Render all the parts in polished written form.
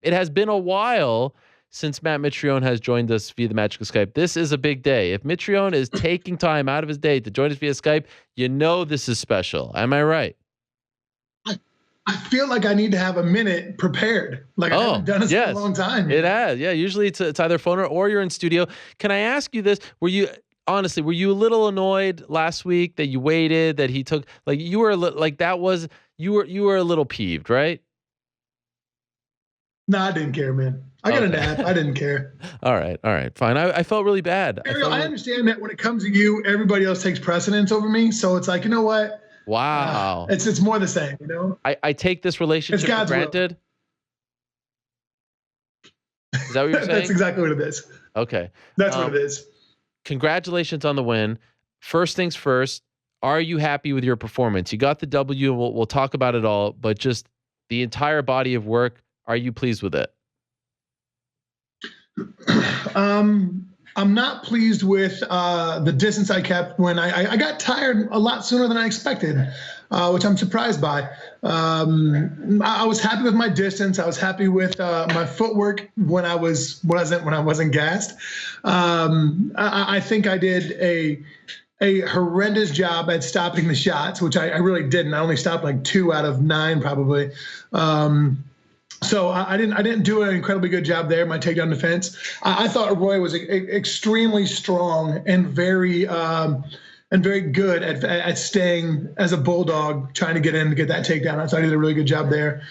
It has been a while since Matt Mitrione has joined us via the magic of Skype. This is a big day. If Mitrione is taking time out of his day to join us via Skype, you know this is special. Am I right? I feel like I need to have a minute prepared. Like I haven't done this for a long time. It has. Yeah, usually it's either phone or you're in studio. Can I ask you this? Were you a little annoyed last week that you waited, that he took, like you were like that was you were a little peeved, right? No, I didn't care, man. I got a nap. I didn't care. All right, fine. I felt really bad. Ariel, I understand that when it comes to you, everybody else takes precedence over me. So it's like, you know what? Wow. It's more the same, you know? I take this relationship for granted. Is that what you're saying? That's exactly what it is. Okay. That's what it is. Congratulations on the win. First things first, are you happy with your performance? You got the W, and we'll talk about it all, but just the entire body of work, are you pleased with it? I'm not pleased with the distance I kept when I got tired a lot sooner than I expected, which I'm surprised by. I was happy with my distance. I was happy with my footwork when I wasn't gassed. I think I did a horrendous job at stopping the shots, which I really didn't. I only stopped like 2 out of 9 probably. So I didn't do an incredibly good job there. My takedown defense. I thought Roy was extremely strong and very good at staying as a bulldog, trying to get in to get that takedown. I thought he did a really good job there.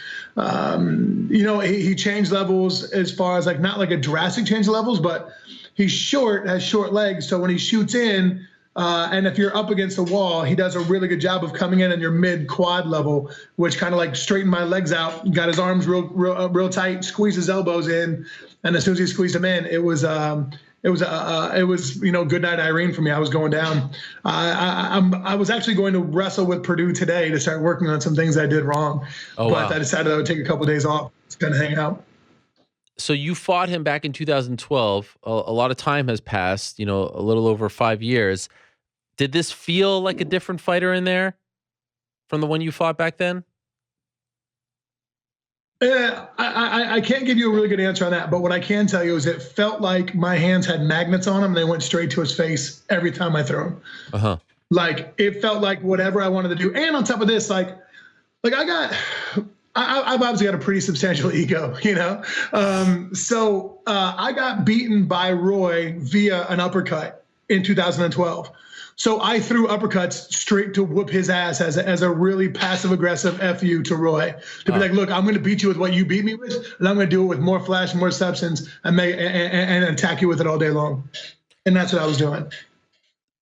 He changed levels as far as like not like a drastic change of levels, but he's short, has short legs. So when he shoots in, and if you're up against the wall, he does a really good job of coming in your mid quad level, which kind of like straightened my legs out, got his arms real tight, squeezed his elbows in, and as soon as he squeezed them in, it was good night Irene for me. I was going down. I was actually going to wrestle with Purdue today to start working on some things I did wrong, but I decided I would take a couple of days off to kind of hang out. So you fought him back in 2012. A lot of time has passed, a little over 5 years. Did this feel like a different fighter in there from the one you fought back then? I can't give you a really good answer on that, but what I can tell you is it felt like my hands had magnets on them. They went straight to his face every time I threw them. Uh-huh. Like it felt like whatever I wanted to do. And on top of this, I've obviously got a pretty substantial ego, So I got beaten by Roy via an uppercut in 2012. So I threw uppercuts straight to whoop his ass as a really passive aggressive FU to Roy to be like, look, I'm going to beat you with what you beat me with, and I'm going to do it with more flash, more substance, and attack you with it all day long. And that's what I was doing.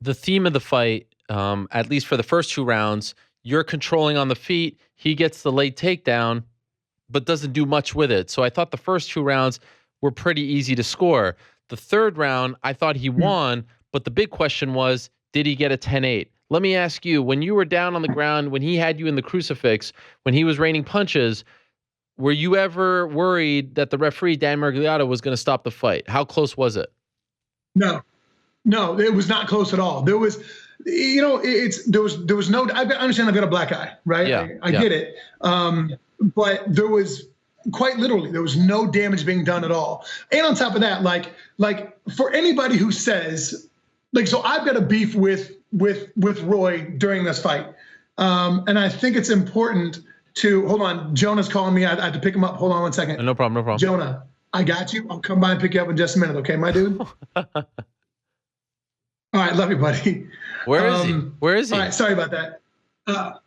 The theme of the fight, at least for the first 2 rounds, you're controlling on the feet. He gets the late takedown, but doesn't do much with it. So I thought the first 2 rounds were pretty easy to score. The third round, I thought he won, but the big question was, did he get a 10-8? Let me ask you, when you were down on the ground, when he had you in the crucifix, when he was raining punches, were you ever worried that the referee, Dan Mergliato, was going to stop the fight? How close was it? No, it was not close at all. There was, there was no, I understand I've got a black eye, right? Yeah, I get it. But there was quite literally, there was no damage being done at all. And on top of that, like for anybody who says, so I've got a beef with Roy during this fight. And I think it's important to, hold on, Jonah's calling me. I have to pick him up. Hold on 1 second. No problem. Jonah, I got you. I'll come by and pick you up in just a minute. Okay, my dude? All right, love you, buddy. Where is he? All right, sorry about that.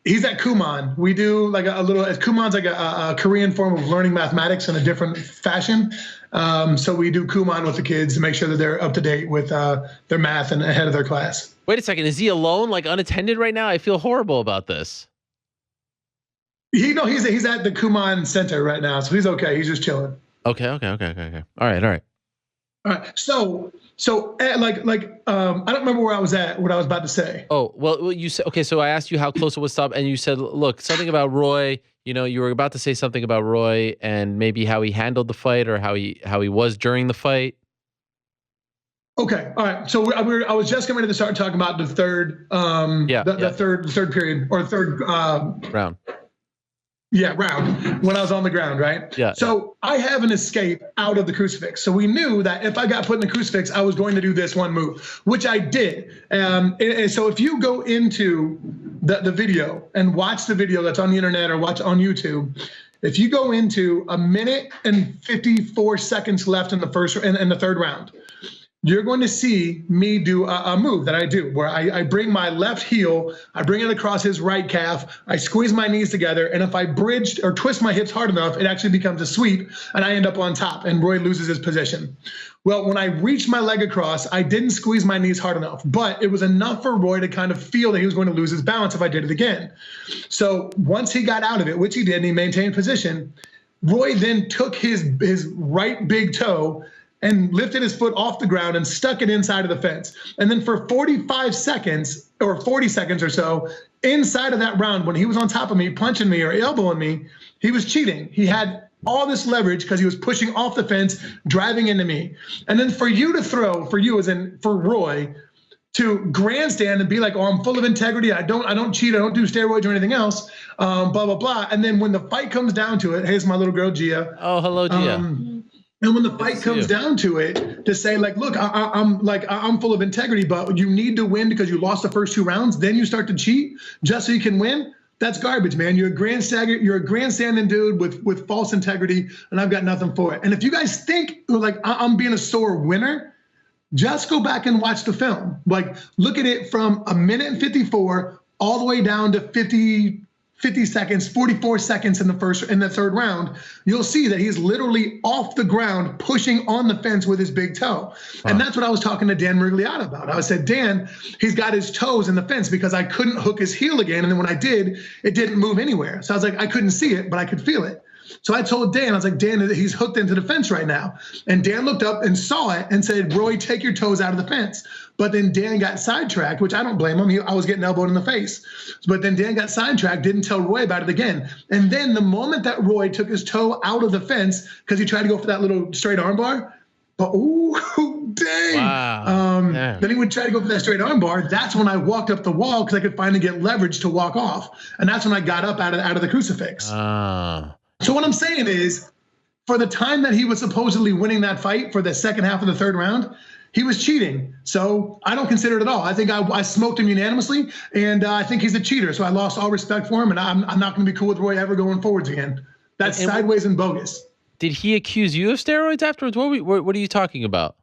He's at Kumon. We do like Kumon's like a Korean form of learning mathematics in a different fashion. So we do Kumon with the kids to make sure that they're up to date with their math and ahead of their class. Wait a second. Is he alone, like unattended right now? I feel horrible about this. He's at the Kumon Center right now, so he's okay. He's just chilling. Okay. All right. So I don't remember where I was at, what I was about to say. Oh, well, you said, okay, so I asked you how close it was stopped, and you said, look, something about Roy, you were about to say something about Roy and maybe how he handled the fight or how he was during the fight. Okay. All right. So I was just getting ready to start talking about the third, third period or third round. Yeah, round, when I was on the ground, right? Yeah. So I have an escape out of the crucifix. So we knew that if I got put in the crucifix, I was going to do this one move, which I did. And so if you go into the video and watch the video that's on the internet or watch on YouTube, if you go into 1 minute and 54 seconds left in the third round, you're going to see me do a move that I do where I bring my left heel, I bring it across his right calf, I squeeze my knees together, and if I bridge or twist my hips hard enough, it actually becomes a sweep, and I end up on top, and Roy loses his position. Well, when I reached my leg across, I didn't squeeze my knees hard enough, but it was enough for Roy to kind of feel that he was going to lose his balance if I did it again. So once he got out of it, which he did, and he maintained position, Roy then took his right big toe and lifted his foot off the ground and stuck it inside of the fence. And then for 45 seconds or 40 seconds or so, inside of that round, when he was on top of me, punching me or elbowing me, he was cheating. He had all this leverage because he was pushing off the fence, driving into me. And then for you to throw, for you as in for Roy, to grandstand and be like, oh, I'm full of integrity. I don't cheat. I don't do steroids or anything else. Blah, blah, blah. And then when the fight comes down to it, here's my little girl, Gia. Oh, hello, Gia. And when the fight comes down to it, to say like, look, I'm full of integrity, but you need to win because you lost the first 2 rounds. Then you start to cheat just so you can win. That's garbage, man. You're a grandstanding dude with false integrity, and I've got nothing for it. And if you guys think like I'm being a sore winner, just go back and watch the film. Like, look at it from 1 minute and 54 all the way down to 50 seconds, 44 seconds in the third round. You'll see that he's literally off the ground pushing on the fence with his big toe. And that's what I was talking to Dan Miragliotta about. I said, Dan, he's got his toes in the fence because I couldn't hook his heel again. And then when I did, it didn't move anywhere. So I was like, I couldn't see it, but I could feel it. So I told Dan, I was like, Dan, he's hooked into the fence right now. And Dan looked up and saw it and said, Roy, take your toes out of the fence. But then Dan got sidetracked, which I don't blame him. I was getting elbowed in the face. But then Dan got sidetracked, didn't tell Roy about it again. And then the moment that Roy took his toe out of the fence, because he tried to go for that little straight arm bar, but ooh, dang. Wow. Then he would try to go for that straight arm bar. That's when I walked up the wall because I could finally get leverage to walk off. And that's when I got up out of the crucifix. So what I'm saying is, for the time that he was supposedly winning that fight for the second half of the third round, he was cheating. So I don't consider it at all. I think I smoked him unanimously, and I think he's a cheater. So I lost all respect for him, and I'm not going to be cool with Roy ever going forwards again. That's sideways and bogus. Did he accuse you of steroids afterwards? What are you talking about?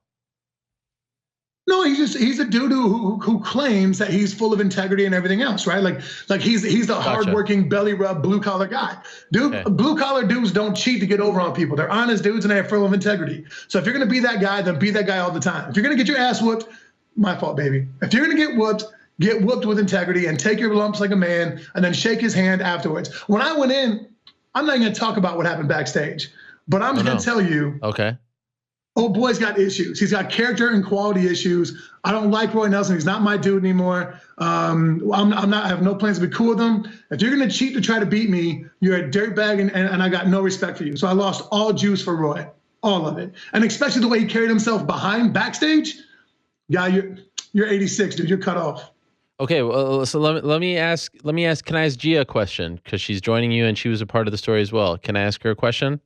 No, he's a dude who claims that he's full of integrity and everything else, right? Like he's the hardworking belly rub blue collar guy. Dude, okay. Blue collar dudes don't cheat to get over on people. They're honest dudes and they're full of integrity. So if you're gonna be that guy, then be that guy all the time. If you're gonna get your ass whooped, my fault, baby. If you're gonna get whooped with integrity and take your lumps like a man and then shake his hand afterwards. When I went in, I'm not gonna talk about what happened backstage, but I'm just gonna tell you. Okay. Oh, boy's got issues. He's got character and quality issues. I don't like Roy Nelson. He's not my dude anymore. I have no plans to be cool with him. If you're going to cheat to try to beat me, you're a dirtbag, and I got no respect for you. So I lost all juice for Roy, all of it. And especially the way he carried himself backstage. Yeah, you're 86, dude. You're cut off. Okay, well, so let me ask. Can I ask Gia a question? Because she's joining you, and she was a part of the story as well. Can I ask her a question?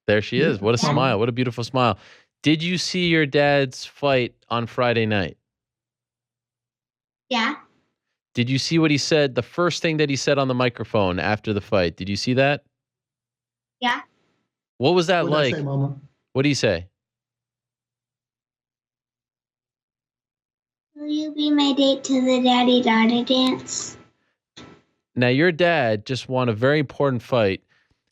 There she is. What a smile. What a beautiful smile. Did you see your dad's fight on Friday night? Yeah. Did you see what he said? The first thing that he said on the microphone after the fight. Did you see that? Yeah. What was that What like? did I say, Mama? What did he say? Will you be my date to the daddy-daughter dance? Now, your dad just won a very important fight.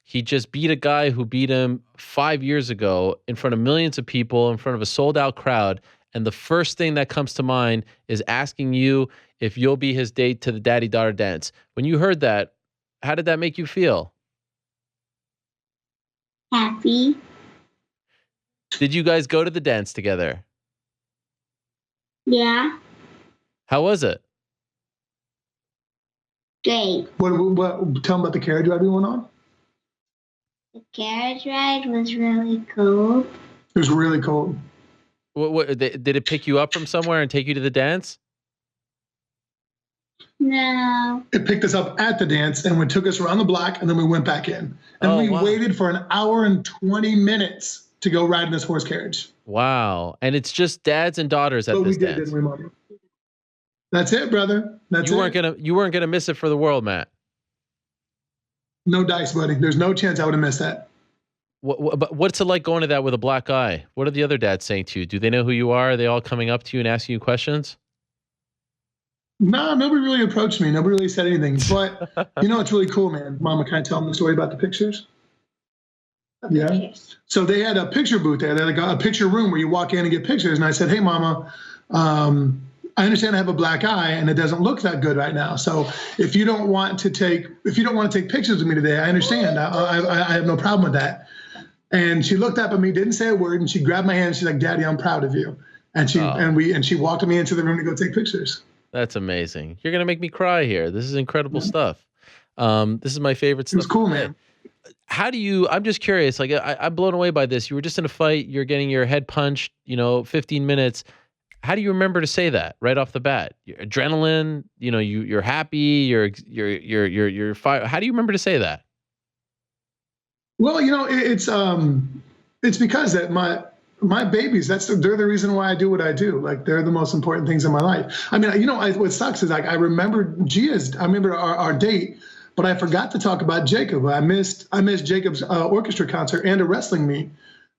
He just beat a guy who beat him 5 years ago in front of millions of people, in front of a sold-out crowd. And the first thing that comes to mind is asking you if you'll be his date to the daddy-daughter dance. When you heard that, how did that make you feel? Happy. Did you guys go to the dance together? Yeah. How was it? Great. What? Tell them about the carriage ride we went on. The carriage ride was really cool. It was really cold. Did it pick you up from somewhere and take you to the dance? No. It picked us up at the dance and we took us around the block, and then we went back in. And we waited for an hour and 20 minutes to go ride in this horse carriage. Wow. And it's just dads and daughters at this dance. Didn't we, Mama? That's it, brother. You weren't gonna miss it for the world, Matt. No dice, buddy. There's no chance I would have missed that. But what's it like going to that with a black eye? What are the other dads saying to you? Do they know who you are? Are they all coming up to you and asking you questions? No, nobody really approached me. Nobody really said anything. But it's really cool, man. Mama, can I tell them the story about the pictures? Yeah. Pictures. So they had a picture booth there. They had a picture room where you walk in and get pictures. And I said, hey, Mama, I understand I have a black eye and it doesn't look that good right now. So if you don't want to take pictures with me today, I understand. I have no problem with that. And she looked up at me, didn't say a word, and she grabbed my hand. And she's like, Daddy, I'm proud of you. And she walked me into the room to go take pictures. That's amazing. You're gonna make me cry here. This is incredible stuff. This is my favorite stuff. It was cool, man. How do you? I'm just curious. Like I'm blown away by this. You were just in a fight. You're getting your head punched. 15 minutes. How do you remember to say that right off the bat? Your adrenaline. You're happy. You're fire. How do you remember to say that? Well, it's because that my babies, they're the reason why I do what I do. Like, they're the most important things in my life. I mean, what sucks is, like, I remember our date, but I forgot to talk about Jacob. I missed Jacob's orchestra concert and a wrestling meet.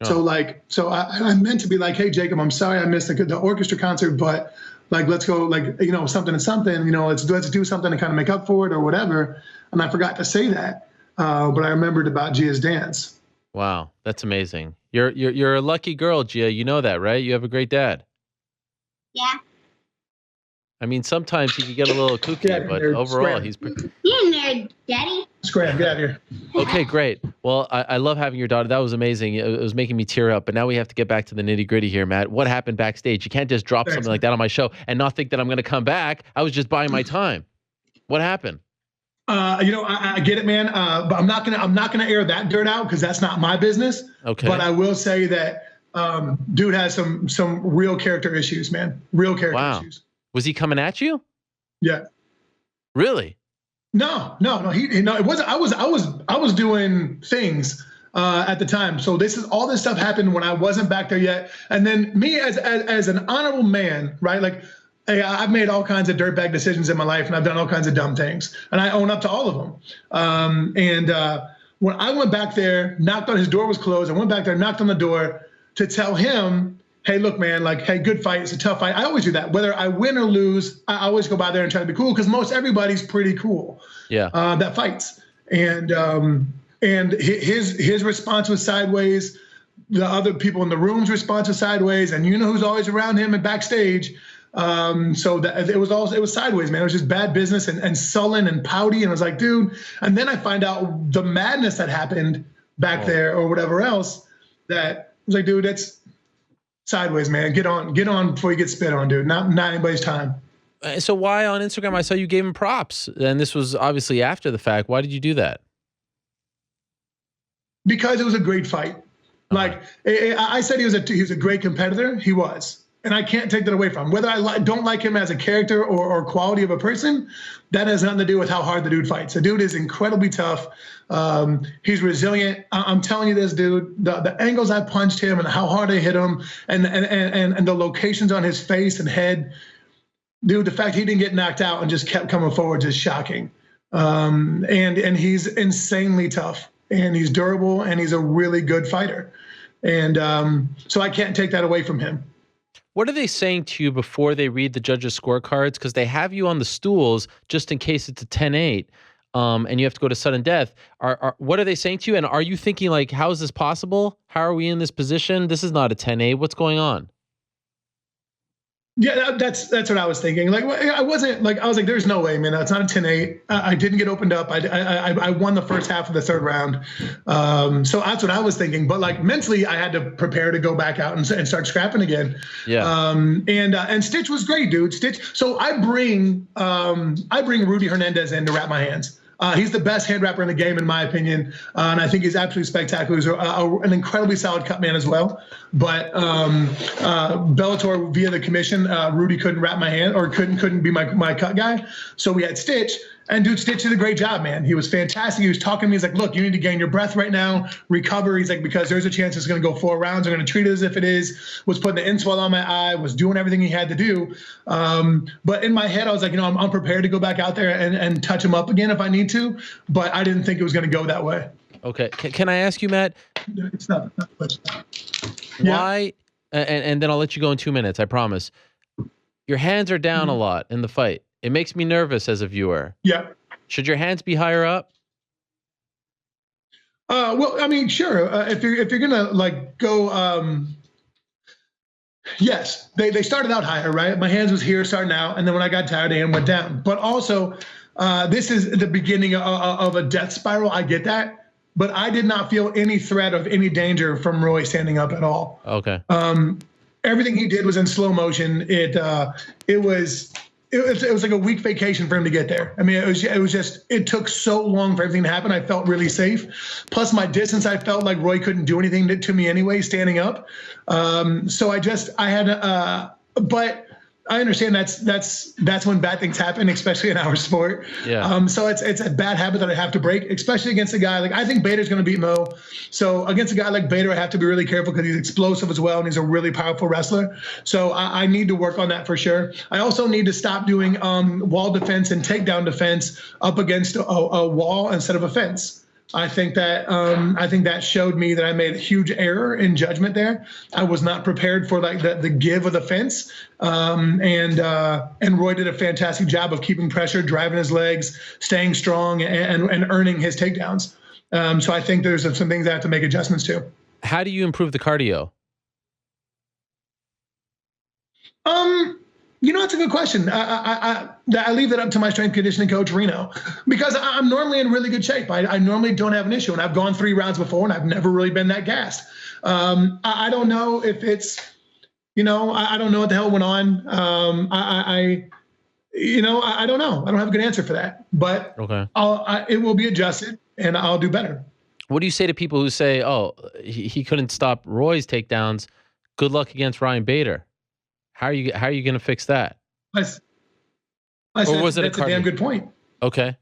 Oh. So I meant to be like, hey, Jacob, I'm sorry I missed the orchestra concert, but like, let's go, something and something, let's do something to kind of make up for it or whatever. And I forgot to say that. But I remembered about Gia's dance. Wow, that's amazing. You're a lucky girl, Gia. You know that, right? You have a great dad. Yeah. I mean, sometimes he can get a little kooky, but overall, he's pretty. You're married, Daddy. Scram, get out of here. Okay, great. Well, I love having your daughter. That was amazing. It was making me tear up. But now we have to get back to the nitty gritty here, Matt. What happened backstage? You can't just drop something like that on my show and not think that I'm going to come back. I was just buying my time. What happened? I get it, man. But I'm not gonna air that dirt out because that's not my business. Okay. But I will say that dude has some real character issues, man. Real character issues. Was he coming at you? Yeah. Really? No. It wasn't. I was doing things at the time. So all this stuff happened when I wasn't back there yet. And then me as an honorable man, right? Like, hey, I've made all kinds of dirtbag decisions in my life, and I've done all kinds of dumb things, and I own up to all of them. When I went back there, knocked on his door was closed. I went back there, knocked on the door to tell him, hey, look, man, like, hey, good fight. It's a tough fight. I always do that. Whether I win or lose, I always go by there and try to be cool because most everybody's pretty cool. Yeah. That fights. And his response was sideways. The other people in the room's response was sideways. And who's always around him and backstage. So that it was sideways, man. It was just bad business and sullen and pouty. And I was like, dude. And then I find out the madness that happened back there or whatever else. That I was like, dude, that's sideways, man. Get on before you get spit on, dude. Not anybody's time. So why on Instagram I saw you gave him props, and this was obviously after the fact. Why did you do that? Because it was a great fight. Like I said, he was a great competitor. He was. And I can't take that away from him. Whether I don't like him as a character or quality of a person, that has nothing to do with how hard the dude fights. The dude is incredibly tough. He's resilient. I'm telling you this, dude, the angles I punched him and how hard I hit him and the locations on his face and head, dude, the fact he didn't get knocked out and just kept coming forward is shocking. And he's insanely tough, and he's durable, and he's a really good fighter. And so I can't take that away from him. What are they saying to you before they read the judges' scorecards? Because they have you on the stools just in case it's a 10-8 and you have to go to sudden death. What are they saying to you? And are you thinking, like, how is this possible? How are we in this position? This is not a 10-8. What's going on? Yeah, that's what I was thinking. Like, I was like, there's no way, man. That's not a 10-8. I didn't get opened up. I won the first half of the third round. So that's what I was thinking. But like mentally, I had to prepare to go back out and start scrapping again. Yeah. And Stitch was great, dude. Stitch. So I bring Rudy Hernandez in to wrap my hands. He's the best hand wrapper in the game, in my opinion, and I think he's absolutely spectacular. He's an incredibly solid cut man as well. But Bellator, via the commission, Rudy couldn't wrap my hand or couldn't be my cut guy, so we had Stitch. And dude, Stitch did a great job, man. He was fantastic. He was talking to me. He's like, look, you need to gain your breath right now, recover. He's like, because there's a chance it's going to go 4 rounds. I'm going to treat it as if it is. Was putting the inswell on my eye, was doing everything he had to do. But in my head, I was like, I'm unprepared to go back out there and touch him up again if I need to. But I didn't think it was going to go that way. Okay. Can I ask you, Matt? It's not why, and then I'll let you go in 2 minutes, I promise. Your hands are down a lot in the fight. It makes me nervous as a viewer. Yeah. Should your hands be higher up? Well, I mean, sure. If you're gonna like go, yes, they started out higher, right? My hands was here starting out, and then when I got tired, they went down. But also, this is the beginning of a death spiral. I get that, but I did not feel any threat of any danger from Roy standing up at all. Okay. Everything he did was in slow motion. It was like a week vacation for him to get there. I mean, it took so long for everything to happen. I felt really safe. Plus my distance, I felt like Roy couldn't do anything to me anyway, standing up. So but I understand that's when bad things happen, especially in our sport. Yeah. So it's a bad habit that I have to break, especially against a guy like, I think Bader's going to beat Mo. So against a guy like Bader, I have to be really careful because he's explosive as well, and he's a really powerful wrestler. So I need to work on that for sure. I also need to stop doing wall defense and takedown defense up against a wall instead of a fence. I think that showed me that I made a huge error in judgment there. I was not prepared for like the give of the fence, and Roy did a fantastic job of keeping pressure, driving his legs, staying strong, and earning his takedowns. So I think there's some things I have to make adjustments to. How do you improve the cardio? It's a good question. I leave that up to my strength conditioning coach, Reno, because I'm normally in really good shape. I normally don't have an issue, and I've gone 3 rounds before, and I've never really been that gassed. I don't know if it's, I don't know what the hell went on. I don't know. I don't have a good answer for that, but okay. It will be adjusted, and I'll do better. What do you say to people who say, oh, he couldn't stop Roy's takedowns? Good luck against Ryan Bader. How are you going to fix that? I said, that's a damn good point. Okay.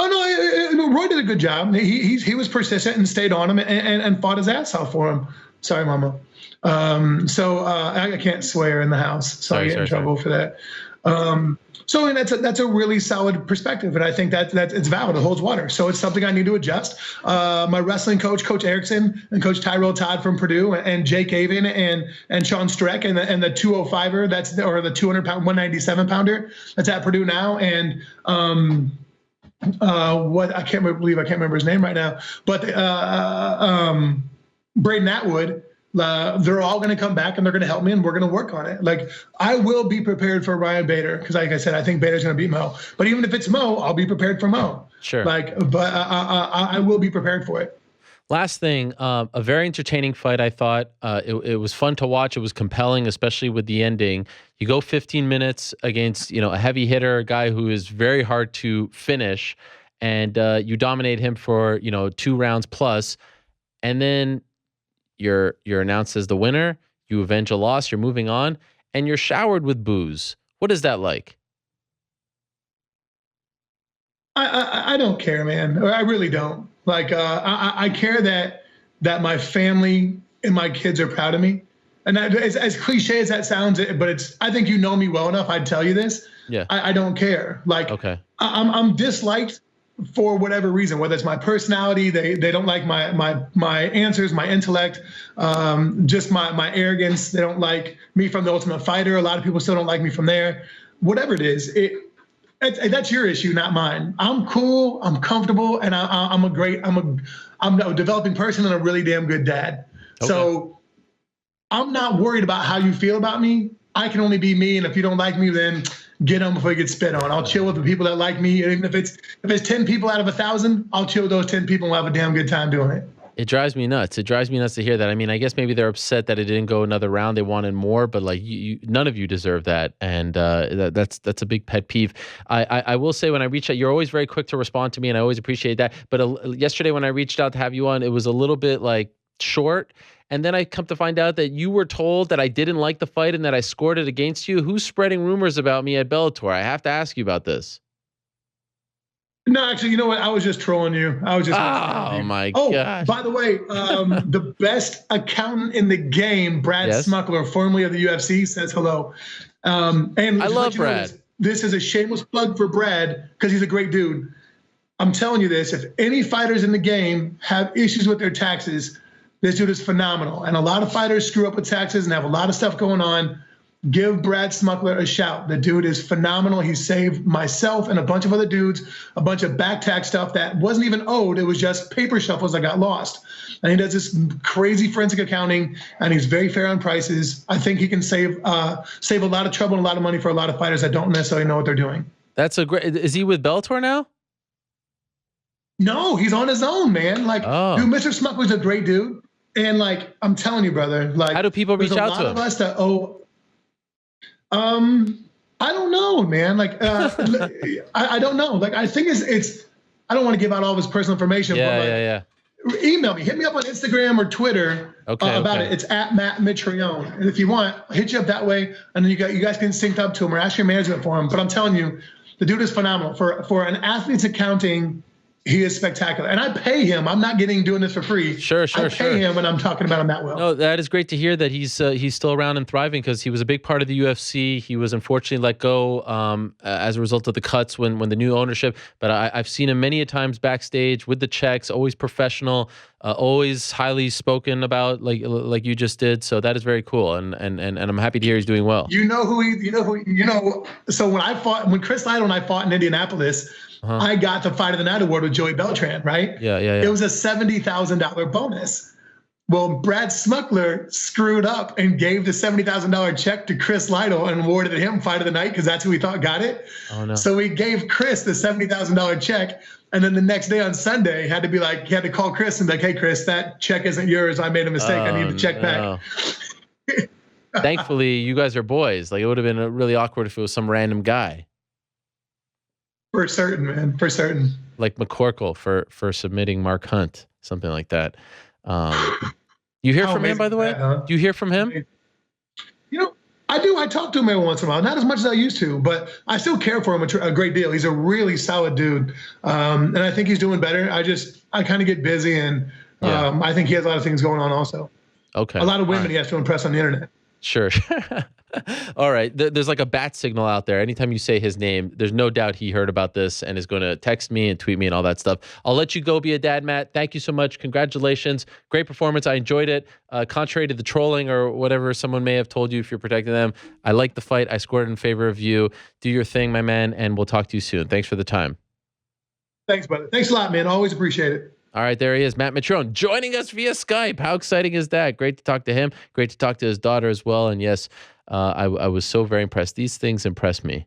Oh no, Roy did a good job. He was persistent and stayed on him and fought his ass off for him. Sorry, Mama. I can't swear in the house, so I get in trouble for that. So that's a really solid perspective, and I think that it's valid. It holds water. So it's something I need to adjust. My wrestling coach, Coach Erickson, and Coach Tyrell Todd from Purdue, and Jake Avon and Sean Streck, and the 205er or the 200-pound 197-pounder that's at Purdue now, and I can't remember his name right now, but Braden Atwood. They're all going to come back and they're going to help me, and we're going to work on it. Like, I will be prepared for Ryan Bader because, like I said, I think Bader's going to beat Mo. But even if it's Mo, I'll be prepared for Mo. Sure. But I will be prepared for it. Last thing, a very entertaining fight. I thought it was fun to watch. It was compelling, especially with the ending. You go 15 minutes against a heavy hitter, a guy who is very hard to finish, and you dominate him for 2 rounds plus, and then you're announced as the winner. You avenge a loss. You're moving on, and you're showered with booze. What is that like? I don't care, man. I really don't. Like, I care that my family and my kids are proud of me. And as cliche as that sounds, but I think you know me well enough. I'd tell you this. Yeah. I don't care. Like, okay. I'm disliked for whatever reason, whether it's my personality, they don't like my answers, my intellect, just my arrogance. They don't like me from The Ultimate Fighter. A lot of people still don't like me from there. Whatever it is, that's your issue, not mine. I'm cool, I'm comfortable, and I'm a developing person and a really damn good dad. Okay. So I'm not worried about how you feel about me. I can only be me, and if you don't like me, then get them before you get spit on. I'll chill with the people that like me. And even if it's 10 people out of 1,000, I'll chill with those 10 people and we'll have a damn good time doing it. It drives me nuts. It drives me nuts to hear that. I mean, I guess maybe they're upset that it didn't go another round. They wanted more, but like none of you deserve that, and that's a big pet peeve. I will say when I reach out, you're always very quick to respond to me, and I always appreciate that. But yesterday when I reached out to have you on, it was a little bit like short, and then I come to find out that you were told that I didn't like the fight and that I scored it against you. Who's spreading rumors about me at Bellator? I have to ask you about this. No, actually, you know what? I was just trolling you. I was just. Oh my gosh. God! By the way, the best accountant in the game, Brad Smuckler, formerly of the UFC, says hello. And I love Brad. This is a shameless plug for Brad because he's a great dude. I'm telling you this: if any fighters in the game have issues with their taxes, this dude is phenomenal. And a lot of fighters screw up with taxes and have a lot of stuff going on. Give Brad Smuckler a shout. The dude is phenomenal. He saved myself and a bunch of other dudes a bunch of back tax stuff that wasn't even owed. It was just paper shuffles that got lost. And he does this crazy forensic accounting, and he's very fair on prices. I think he can save a lot of trouble and a lot of money for a lot of fighters that don't necessarily know what they're doing. That's a great. Is he with Bellator now? No, he's on his own, man. Like, dude, Mr. Smuckler's a great dude. And like, I'm telling you, brother, like, how do people reach out to him? There's a lot of us that owe. I don't know, man. Like, I don't know. Like, I think it's. I don't want to give out all of his personal information. Yeah. Email me. Hit me up on Instagram or Twitter about it. It's at Matt Mitrione. And if you want, I'll hit you up that way, and then you guys can sync up to him or ask your management for him. But I'm telling you, the dude is phenomenal for an athlete's accounting. He is spectacular, and I pay him. I'm not doing this for free. Sure. I pay him when I'm talking about him that well. No, that is great to hear that he's still around and thriving, because he was a big part of the UFC. He was unfortunately let go as a result of the cuts when the new ownership. But I've seen him many a times backstage with the checks, always professional, always highly spoken about, like you just did. So that is very cool, and I'm happy to hear he's doing well. So when Chris Lytle and I fought in Indianapolis. I got the Fight of the Night award with Joey Beltran, right? Yeah. It was a $70,000 bonus. Well, Brad Smuckler screwed up and gave the $70,000 check to Chris Lytle and awarded him Fight of the Night because that's who he thought got it. Oh, no. So he gave Chris the $70,000 check. And then the next day on Sunday, he had to call Chris and be like, hey, Chris, that check isn't yours. I made a mistake. I need the check back. Thankfully, you guys are boys. Like, it would have been really awkward if it was some random guy. For certain, man. For certain. Like McCorkle for submitting Mark Hunt, something like that. You hear from him, by the way? Do you hear from him? I do. I talk to him every once in a while. Not as much as I used to, but I still care for him a great deal. He's a really solid dude. And I think he's doing better. I kind of get busy, and I think he has a lot of things going on also. Okay. A lot of women he has to impress on the internet. Sure. All right. There's like a bat signal out there. Anytime you say his name, there's no doubt he heard about this and is going to text me and tweet me and all that stuff. I'll let you go be a dad, Matt. Thank you so much. Congratulations. Great performance. I enjoyed it. Contrary to the trolling or whatever someone may have told you if you're protecting them, I like the fight. I scored in favor of you. Do your thing, my man, and we'll talk to you soon. Thanks for the time. Thanks, brother. Thanks a lot, man. Always appreciate it. All right, there he is, Matt Mitrione, joining us via Skype. How exciting is that? Great to talk to him. Great to talk to his daughter as well. And yes, I was so very impressed. These things impress me.